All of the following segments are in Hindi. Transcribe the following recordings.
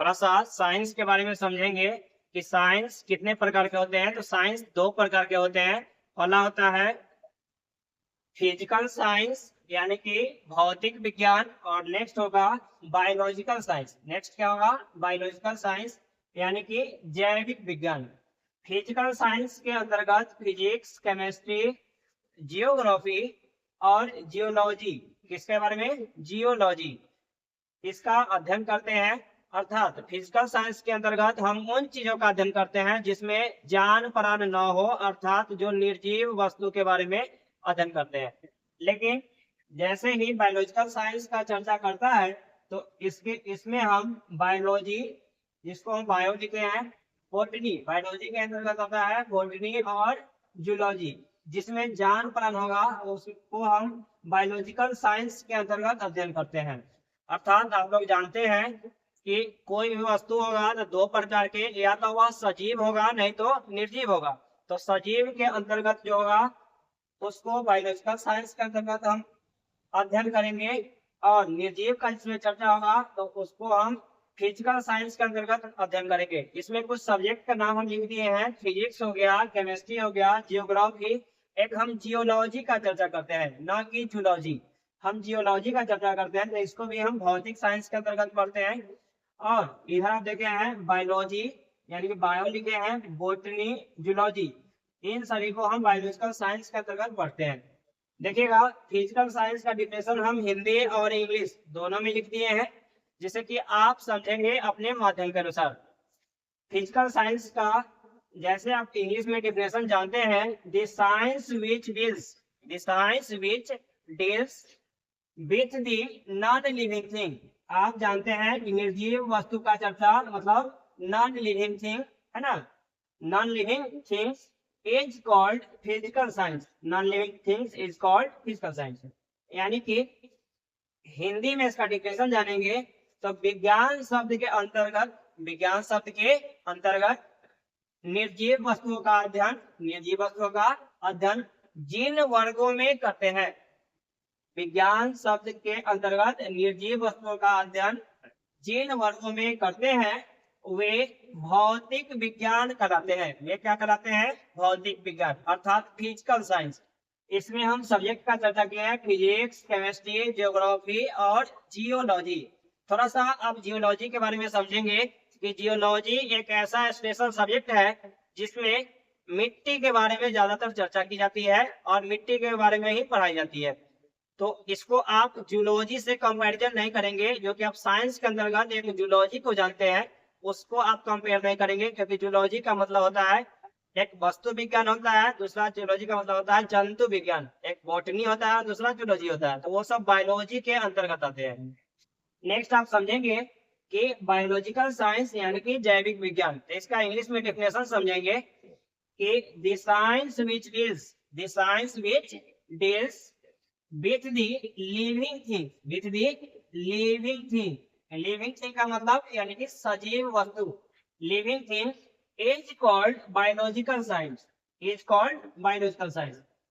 थोड़ा सा साइंस के बारे में समझेंगे कि साइंस कितने प्रकार के होते हैं। तो साइंस दो प्रकार के होते हैं। पहला होता है फिजिकल साइंस यानी कि भौतिक विज्ञान, और नेक्स्ट होगा बायोलॉजिकल साइंस। नेक्स्ट क्या होगा? बायोलॉजिकल साइंस यानी कि जैविक विज्ञान। फिजिकल साइंस के अंतर्गत फिजिक्स, केमिस्ट्री, जियोग्राफी और जियोलॉजी। किसके बारे में? जियोलॉजी, इसका अध्ययन करते हैं। अर्थात फिजिकल साइंस के अंतर्गत हम उन चीजों का अध्ययन करते हैं जिसमें जान प्राण न हो, अर्थात जो निर्जीव वस्तु के बारे में अध्ययन करते हैं। लेकिन जैसे ही बायोलॉजिकल साइंस का चर्चा करता है तो इसमें हम बायोलॉजी, जिसको हम बायो लिखते हैं, बॉटनी, बायोलॉजी के अंतर्गत आता है बॉटनी और जूलॉजी, जिसमें जान प्राण होगा उसको हम बायोलॉजिकल साइंस के अंतर्गत अध्ययन करते हैं। अर्थात आप लोग जानते हैं कि कोई भी वस्तु होगा तो दो प्रकार के, या तो वह सजीव होगा नहीं तो निर्जीव होगा। तो सजीव के अंतर्गत जो होगा उसको बायोलॉजिकल साइंस के अंतर्गत हम अध्ययन करेंगे, और निर्जीव का जिसमें चर्चा होगा तो उसको हम फिजिकल साइंस के अंतर्गत अध्ययन करेंगे। इसमें कुछ सब्जेक्ट का नाम हम लिख दिए हैं, फिजिक्स हो गया, केमिस्ट्री हो गया, जियोग्राफी। एक हम जियोलॉजी का चर्चा करते हैं, ना कि जूलॉजी। हम जियोलॉजी का चर्चा करते हैं तो इसको भी हम भौतिक साइंस के अंतर्गत पढ़ते हैं। और इधर आप देखे हैं बायोलॉजी यानी कि बायो लिखे हैं, बोटनी, जूलॉजी, इन सभी को हम बायोलॉजिकल साइंस के अंतर्गत पढ़ते हैं। देखिएगा, फिजिकल साइंस का डिफिनेशन हम हिंदी और इंग्लिश दोनों में लिख दिए हैं, जिसे कि आप समझेंगे अपने माध्यम के अनुसार। फिजिकल साइंस का जैसे आप इंग्लिश में डिफिनेशन जानते हैं, the science which deals with the non living thing. आप जानते हैं कि निर्जीव वस्तु का चर्चा मतलब नॉन लिविंग थिंग है ना। Non living things is called physical science. Non living things is called physical science. यानी कि हिंदी में इसका डिफिनेशन जानेंगे तो विज्ञान शब्द के अंतर्गत निर्जीव वस्तुओं का अध्ययन जिन वर्गों में करते हैं। विज्ञान शब्द के अंतर्गत निर्जीव वस्तुओं का अध्ययन जिन वर्गों में करते हैं वे भौतिक विज्ञान कहलाते हैं। वे क्या कहलाते हैं? भौतिक विज्ञान, अर्थात फिजिकल साइंस। इसमें हम सब्जेक्ट का चर्चा किया है, फिजिक्स, केमिस्ट्री, जियोग्राफी और जियोलॉजी। थोड़ा सा आप जियोलॉजी के बारे में समझेंगे कि जियोलॉजी एक ऐसा स्पेशल सब्जेक्ट है जिसमें मिट्टी के बारे में ज्यादातर चर्चा की जाती है और मिट्टी के बारे में ही पढ़ाई जाती है। तो इसको आप जूलॉजी से कंपैरिजन नहीं करेंगे, जो कि आप साइंस के अंतर्गत एक जूलॉजी को जानते हैं उसको आप कंपेयर नहीं करेंगे, क्योंकि जूलॉजी का मतलब होता है एक वस्तु विज्ञान होता है, दूसरा जूलॉजी का मतलब होता है जंतु विज्ञान। एक बॉटनी होता है, दूसरा जूलॉजी होता है, तो वो सब बायोलॉजी के अंतर्गत आते हैं। नेक्स्ट आप समझेंगे कि बायोलॉजिकल साइंस यानी कि जैविक विज्ञान। तो इसका इंग्लिश में डेफिनेशन समझेंगे कि the science which deals with the living thing का मतलब यानी कि सजीव वस्तु। Living thing is called biological science.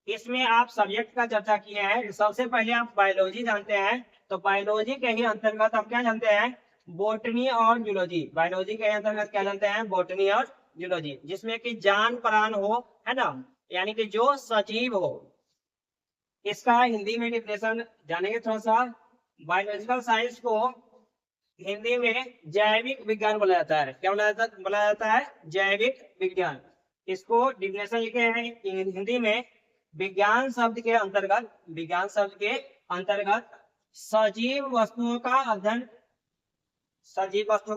इसमें आप सब्जेक्ट का चर्चा किए हैं। सबसे पहले आप बायोलॉजी जानते हैं, तो बायोलॉजी के ही अंतर्गत आप क्या जानते हैं? बॉटनी और जूलॉजी। बायोलॉजी के अंतर्गत क्या जानते हैं? बॉटनी और जूलॉजी, जिसमें कि जान प्राण हो, है ना, यानी कि जो सजीव हो। इसका हिंदी में डिफिनेशन जानेंगे थोड़ा सा। बायोलॉजिकल साइंस को हिंदी में जैविक विज्ञान बोला जाता है। क्या बोला जाता है? जैविक विज्ञान। इसको डिफिनेशन लिखे हैं हिंदी में, विज्ञान शब्द के अंतर्गत सजीव वस्तुओं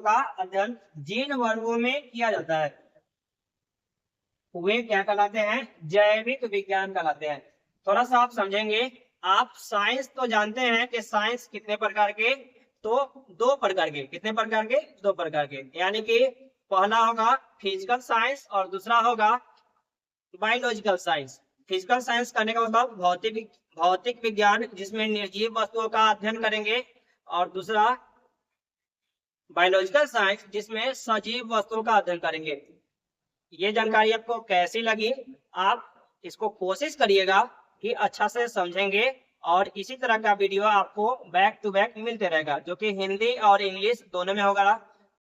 का अध्ययन जिन वर्गों में किया जाता है वे क्या कहलाते हैं? जैविक विज्ञान कहलाते हैं। थोड़ा सा आप समझेंगे। आप साइंस तो जानते हैं कि साइंस कितने प्रकार के? तो दो प्रकार के। कितने प्रकार के? दो प्रकार के। यानी कि पहला होगा फिजिकल साइंस और दूसरा होगा बायोलॉजिकल साइंस। फिजिकल साइंस करने का मतलब भौतिक विज्ञान, जिसमें निर्जीव वस्तुओं का अध्ययन करेंगे, और दूसरा बायोलॉजिकल साइंस जिसमें सजीव वस्तुओं का अध्ययन करेंगे। ये जानकारी आपको कैसी लगी? आप इसको कोशिश करिएगा कि अच्छा से समझेंगे, और इसी तरह का वीडियो आपको बैक टू बैक मिलते रहेगा, जो कि हिंदी और इंग्लिश दोनों में होगा।